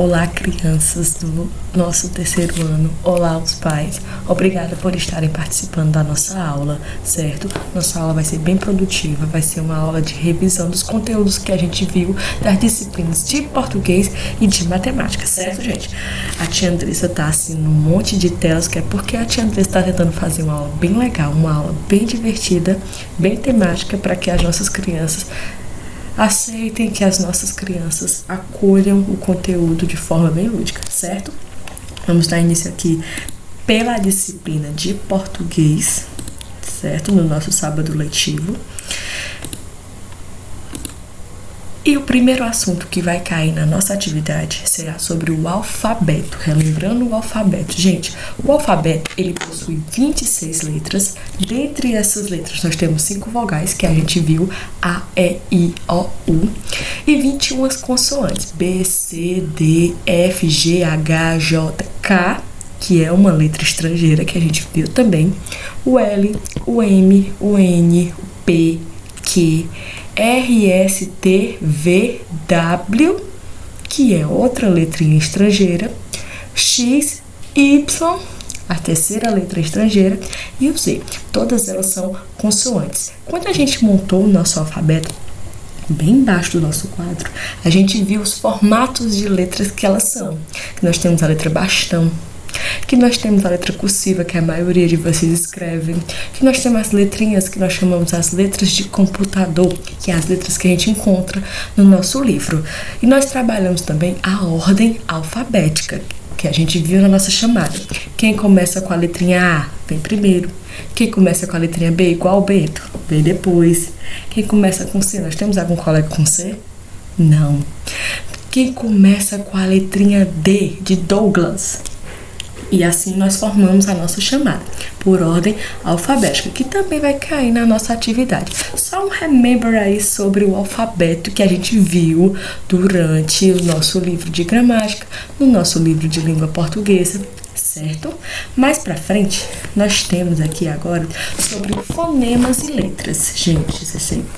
Olá, crianças do nosso terceiro ano. Olá, os pais. Obrigada por estarem participando da nossa aula, certo? Nossa aula vai ser bem produtiva, vai ser uma aula de revisão dos conteúdos que a gente viu das disciplinas de português e de matemática, certo, gente? A tia Andressa tá assim num monte de telas, que é porque a tia Andressa tá tentando fazer uma aula bem legal, uma aula bem divertida, bem temática, para que as nossas crianças aceitem, que as nossas crianças acolham o conteúdo de forma bem lúdica, certo? Vamos dar início aqui pela disciplina de português, certo? No nosso sábado letivo. E o primeiro assunto que vai cair na nossa atividade será sobre o alfabeto, relembrando o alfabeto. Gente, o alfabeto, ele possui 26 letras. Dentre essas letras, nós temos 5 vogais, que a gente viu, A, E, I, O, U, e 21 consoantes, B, C, D, F, G, H, J, K, que é uma letra estrangeira, que a gente viu também, o L, o M, o N, o P, Q, R, S, T, V, W, que é outra letrinha estrangeira, X, Y, a terceira letra estrangeira, e o Z. Todas elas são consoantes. Quando a gente montou o nosso alfabeto, bem embaixo do nosso quadro, a gente viu os formatos de letras que elas são. Que nós temos a letra bastão, que nós temos a letra cursiva, que a maioria de vocês escrevem, que nós temos as letrinhas que nós chamamos as letras de computador, que é as letras que a gente encontra no nosso livro. E nós trabalhamos também a ordem alfabética, que a gente viu na nossa chamada. Quem começa com a letrinha A, vem primeiro. Quem começa com a letrinha B, igual o Bento, vem depois. Quem começa com C, nós temos algum colega com C? Não. Quem começa com a letrinha D, de Douglas? E assim nós formamos a nossa chamada, por ordem alfabética, que também vai cair na nossa atividade. Só um remember aí sobre o alfabeto que a gente viu durante o nosso livro de gramática, no nosso livro de língua portuguesa, certo? Mais pra frente, nós temos aqui agora sobre fonemas e letras. Gente,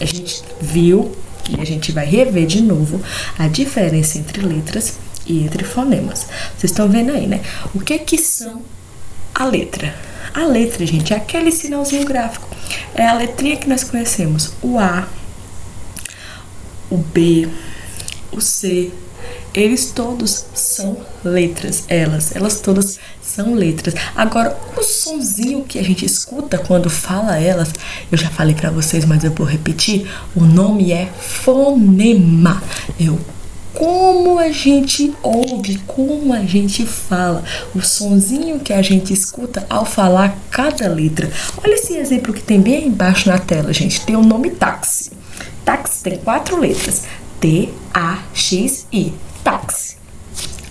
a gente viu e a gente vai rever de novo a diferença entre letras e entre fonemas. Vocês estão vendo aí, né? O que são a letra? A letra, gente, é aquele sinalzinho gráfico. É a letrinha que nós conhecemos. O A, o B, o C. Eles todos são letras. Elas todas são letras. Agora, o sonzinho que a gente escuta quando fala elas, eu já falei pra vocês, mas eu vou repetir. O nome é fonema. Como a gente ouve, como a gente fala, o sonzinho que a gente escuta ao falar cada letra. Olha esse exemplo que tem bem aí embaixo na tela, gente. Tem o nome táxi. Táxi tem 4 letras. T-A-X-I. Táxi.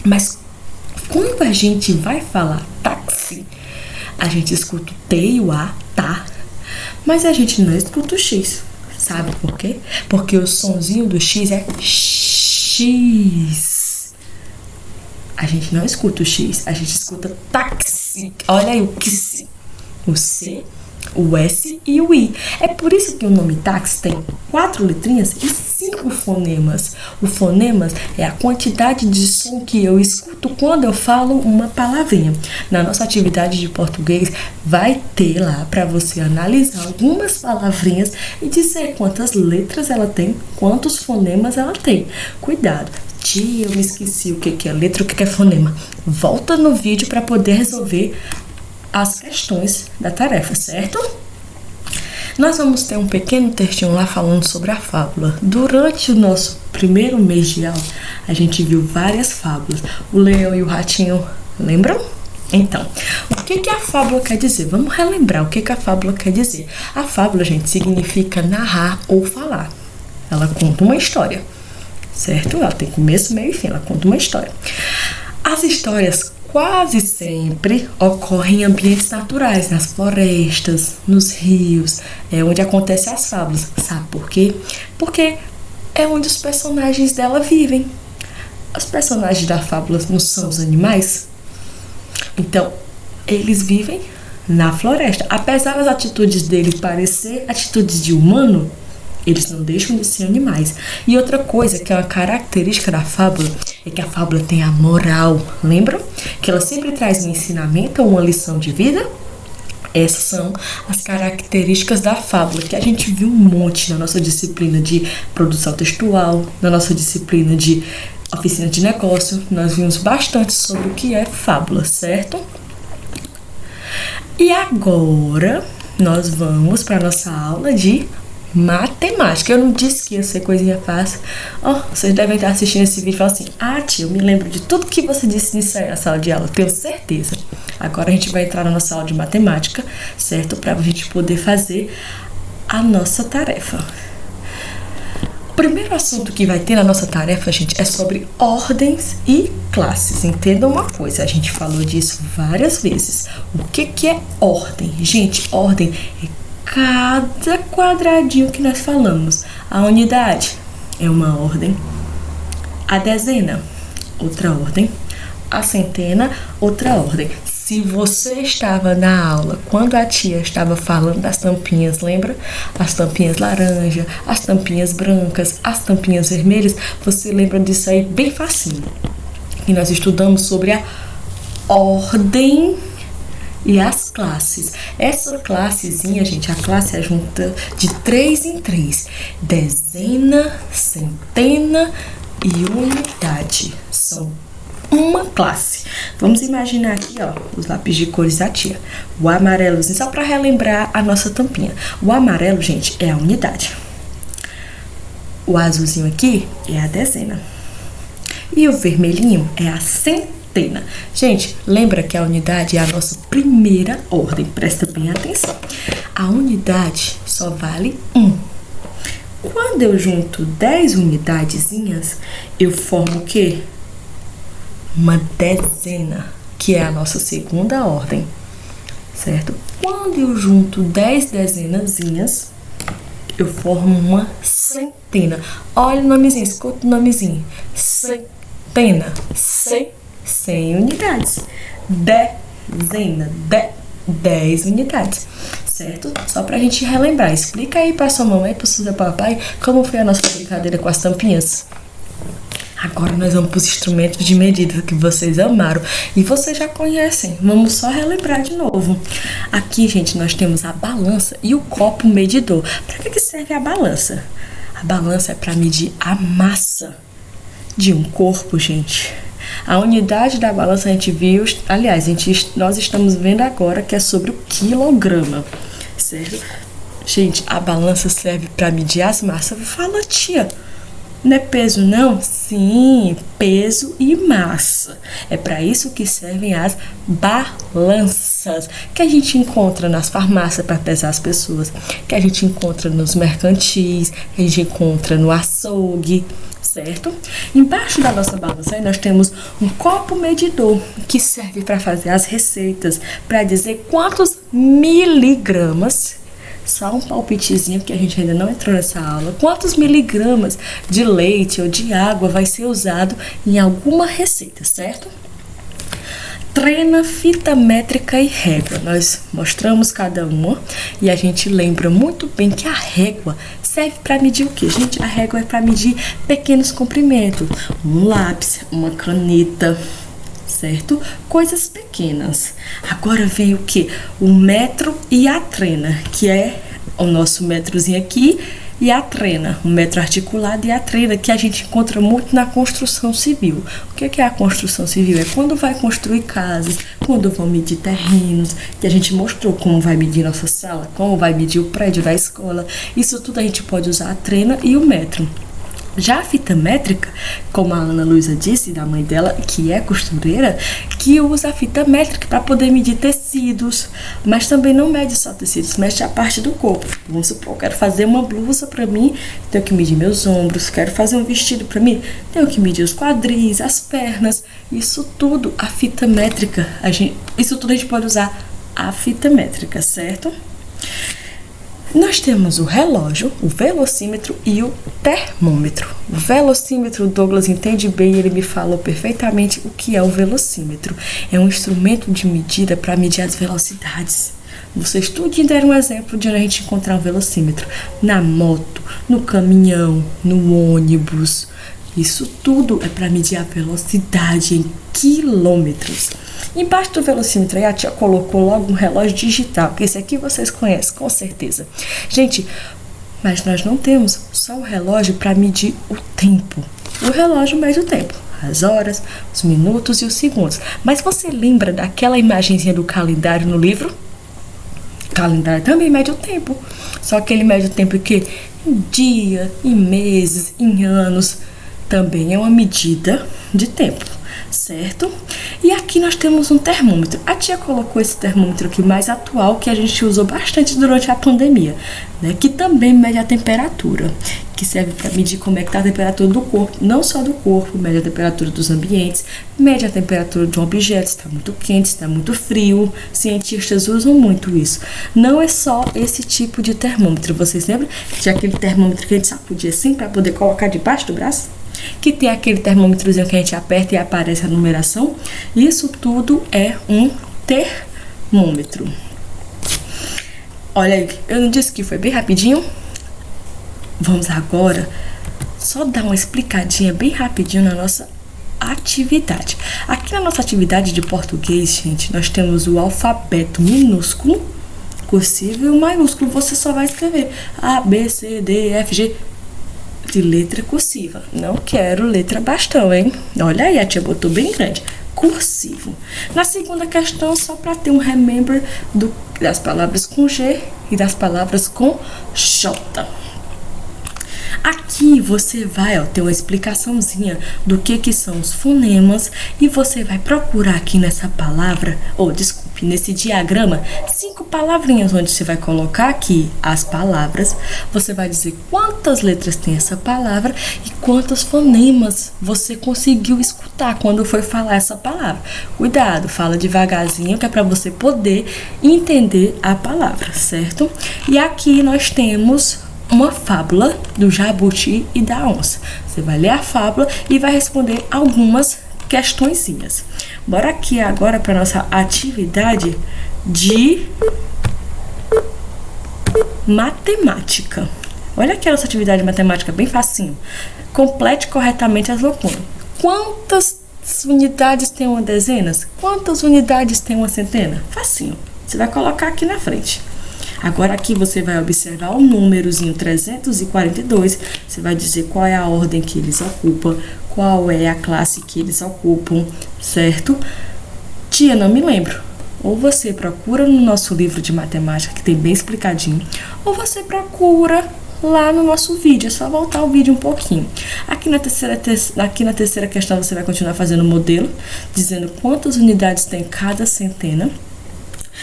Mas quando a gente vai falar táxi, a gente escuta o T e o A, tá? Mas a gente não escuta o X. Sabe por quê? Porque o sonzinho do X é X. A gente não escuta o X, a gente escuta táxi. Olha aí o X, o C, o S e o I. É por isso que o nome táxi tem 4 letrinhas e 5 fonemas. O fonemas é a quantidade de som que eu escuto quando eu falo uma palavrinha. Na nossa atividade de português vai ter lá para você analisar algumas palavrinhas e dizer quantas letras ela tem, quantos fonemas ela tem. Cuidado. Tia, eu me esqueci o que é letra, o que é fonema. Volta no vídeo para poder resolver as questões da tarefa, certo? Nós vamos ter um pequeno textinho lá falando sobre a fábula. Durante o nosso primeiro mês de aula, a gente viu várias fábulas. O leão e o ratinho, lembram? Então, o que a fábula quer dizer? Vamos relembrar o que a fábula quer dizer. A fábula, gente, significa narrar ou falar. Ela conta uma história, certo? Ela tem começo, meio e fim, ela conta uma história. As histórias quase sempre ocorrem em ambientes naturais, nas florestas, nos rios, é onde acontecem as fábulas. Sabe por quê? Porque é onde os personagens dela vivem. Os personagens da fábula não são os animais? Então, eles vivem na floresta. Apesar das atitudes dele parecer atitudes de humano, Eles não deixam de ser animais. E outra coisa que é uma característica da fábula é que a fábula tem a moral. Lembram? Que ela sempre traz um ensinamento ou uma lição de vida? Essas são as características da fábula, que a gente viu um monte na nossa disciplina de produção textual, na nossa disciplina de oficina de negócio. Nós vimos bastante sobre o que é fábula, certo? E agora nós vamos para a nossa aula de matemática. Eu não disse que ia ser coisinha fácil. Vocês devem estar assistindo esse vídeo e falar assim: tia, eu me lembro de tudo que você disse nessa sala de aula, tenho certeza. Agora a gente vai entrar na nossa aula de matemática, certo? Para a gente poder fazer a nossa tarefa. O primeiro assunto que vai ter na nossa tarefa, gente, é sobre ordens e classes. Entendam uma coisa, a gente falou disso várias vezes. O que é ordem? Gente, ordem é cada quadradinho que nós falamos. A unidade é uma ordem. A dezena, outra ordem. A centena, outra ordem. Se você estava na aula quando a tia estava falando das tampinhas, lembra? As tampinhas laranja, as tampinhas brancas, as tampinhas vermelhas, você lembra disso aí bem facinho. E nós estudamos sobre a ordem e as classes. Essa classezinha, gente, a classe é junta de 3 em 3. Dezena, centena e unidade. São uma classe. Vamos imaginar aqui, os lápis de cores da tia. O amarelozinho, só para relembrar a nossa tampinha. O amarelo, gente, é a unidade. O azulzinho aqui é a dezena. E o vermelhinho é a centena. Gente, lembra que a unidade é a nossa primeira ordem. Presta bem atenção. A unidade só vale 1. Quando eu junto 10 unidadezinhas, eu formo o quê? Uma dezena, que é a nossa segunda ordem, certo? Quando eu junto 10 dezenazinhas, eu formo uma centena. Olha o nomezinho, escuta o nomezinho. Centena, 100 unidades. Dezena, 10 unidades, certo? Só pra gente relembrar. Explica aí pra sua mamãe e pro seu papai como foi a nossa brincadeira com as tampinhas. Agora nós vamos para os instrumentos de medida que vocês amaram e vocês já conhecem. Vamos só relembrar de novo. Aqui, gente, nós temos a balança e o copo medidor. Para que serve a balança? A balança é para medir a massa de um corpo, gente. A unidade da balança a gente viu, aliás, nós estamos vendo agora que é sobre o quilograma, certo? Gente, a balança serve para medir as massas. Fala, tia. Não é peso, não? Sim, peso e massa. É para isso que servem as balanças, que a gente encontra nas farmácias para pesar as pessoas, que a gente encontra nos mercantis, que a gente encontra no açougue, certo? Embaixo da nossa balança aí nós temos um copo medidor, que serve para fazer as receitas, para dizer quantos miligramas. Só um palpitezinho, que a gente ainda não entrou nessa aula. Quantos miligramas de leite ou de água vai ser usado em alguma receita, certo? Trena, fita métrica e régua. Nós mostramos cada uma e a gente lembra muito bem que a régua serve para medir o quê? Gente, a régua é para medir pequenos comprimentos. Um lápis, uma caneta, certo? Coisas pequenas. Agora vem o que? O metro e a trena, que é o nosso metrozinho aqui, e a trena, o metro articulado e a trena, que a gente encontra muito na construção civil. O que é a construção civil? É quando vai construir casas, quando vão medir terrenos, que a gente mostrou como vai medir nossa sala, como vai medir o prédio da escola. Isso tudo a gente pode usar a trena e o metro. Já a fita métrica, como a Ana Luísa disse, da mãe dela, que é costureira, que usa a fita métrica para poder medir tecidos, mas também não mede só tecidos, mede a parte do corpo. Vamos supor, quero fazer uma blusa para mim, tenho que medir meus ombros, quero fazer um vestido para mim, tenho que medir os quadris, as pernas, isso tudo a fita métrica, isso tudo a gente pode usar a fita métrica, certo? Nós temos o relógio, o velocímetro e o termômetro. O velocímetro, o Douglas entende bem, ele me falou perfeitamente o que é o velocímetro. É um instrumento de medida para medir as velocidades. Vocês tudinho deram um exemplo de onde a gente encontrar um velocímetro. Na moto, no caminhão, no ônibus. Isso tudo é para medir a velocidade em quilômetros. Embaixo do velocímetro aí a tia colocou logo um relógio digital, que esse aqui vocês conhecem, com certeza. Gente, mas nós não temos só o relógio para medir o tempo. O relógio mede o tempo, as horas, os minutos e os segundos. Mas você lembra daquela imagenzinha do calendário no livro? O calendário também mede o tempo. Só que ele mede o tempo em quê? Em dia, em meses, em anos. Também é uma medida de tempo, certo? E aqui nós temos um termômetro. A tia colocou esse termômetro aqui mais atual, que a gente usou bastante durante a pandemia, né? Que também mede a temperatura, que serve para medir como é que está a temperatura do corpo, não só do corpo, mede a temperatura dos ambientes, mede a temperatura de um objeto, se está muito quente, se está muito frio. Cientistas usam muito isso. Não é só esse tipo de termômetro. Vocês lembram que tinha aquele termômetro que a gente sacudia assim para poder colocar debaixo do braço? Que tem aquele termômetrozinho que a gente aperta e aparece a numeração. Isso tudo é um termômetro. Olha aí, eu não disse que foi bem rapidinho? Vamos agora só dar uma explicadinha bem rapidinho na nossa atividade. Aqui na nossa atividade de português, gente, nós temos o alfabeto minúsculo, cursivo e o maiúsculo. Você só vai escrever A, B, C, D, F, G de letra cursiva. Não quero letra bastão, hein? Olha aí, a tia botou bem grande. Cursivo. Na segunda questão, só para ter um remember das palavras com G e das palavras com J. Aqui você vai ter uma explicaçãozinha do que são os fonemas e você vai procurar aqui nessa palavra, nesse diagrama, 5 palavrinhas onde você vai colocar aqui as palavras. Você vai dizer quantas letras tem essa palavra e quantos fonemas você conseguiu escutar quando foi falar essa palavra. Cuidado, fala devagarzinho que é para você poder entender a palavra, certo? E aqui nós temos uma fábula do jabuti e da onça. Você vai ler a fábula e vai responder algumas questõezinhas. Bora aqui agora para nossa atividade de matemática. Olha aqui a nossa atividade de matemática bem facinho. Complete corretamente as lacunas. Quantas unidades tem uma dezena? Quantas unidades tem uma centena? Facinho. Você vai colocar aqui na frente. Agora aqui você vai observar o númerozinho 342, você vai dizer qual é a ordem que eles ocupam, qual é a classe que eles ocupam, certo? Tia, não me lembro. Ou você procura no nosso livro de matemática, que tem bem explicadinho, ou você procura lá no nosso vídeo, é só voltar o vídeo um pouquinho. Aqui na terceira questão você vai continuar fazendo o modelo, dizendo quantas unidades tem cada centena.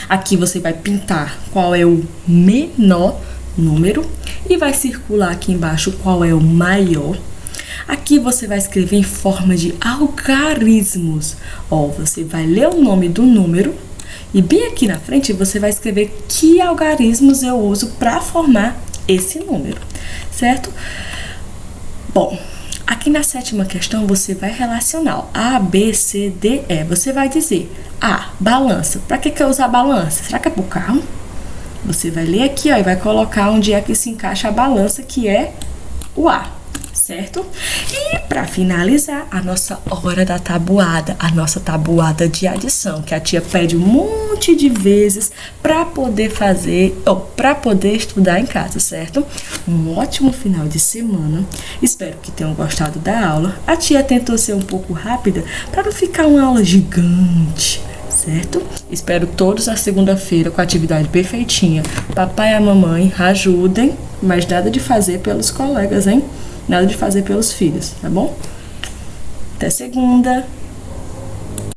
Aqui você vai pintar qual é o menor número e vai circular aqui embaixo qual é o maior. Aqui você vai escrever em forma de algarismos. Você vai ler o nome do número e bem aqui na frente você vai escrever que algarismos eu uso para formar esse número, certo? Bom, aqui na sétima questão você vai relacionar A, B, C, D, E. Você vai dizer A, balança. Para que eu usar balança? Será que é para o carro? Você vai ler aqui e vai colocar onde é que se encaixa a balança, que é o A, certo? E para finalizar, a nossa hora da tabuada, a nossa tabuada de adição, que a tia pede um monte de vezes para poder fazer, ou para poder estudar em casa, certo? Um ótimo final de semana. Espero que tenham gostado da aula. A tia tentou ser um pouco rápida para não ficar uma aula gigante, certo? Espero todos na segunda-feira com a atividade perfeitinha. Papai e a mamãe ajudem, mas nada de fazer pelos colegas, hein? Nada de fazer pelos filhos, tá bom? Até segunda!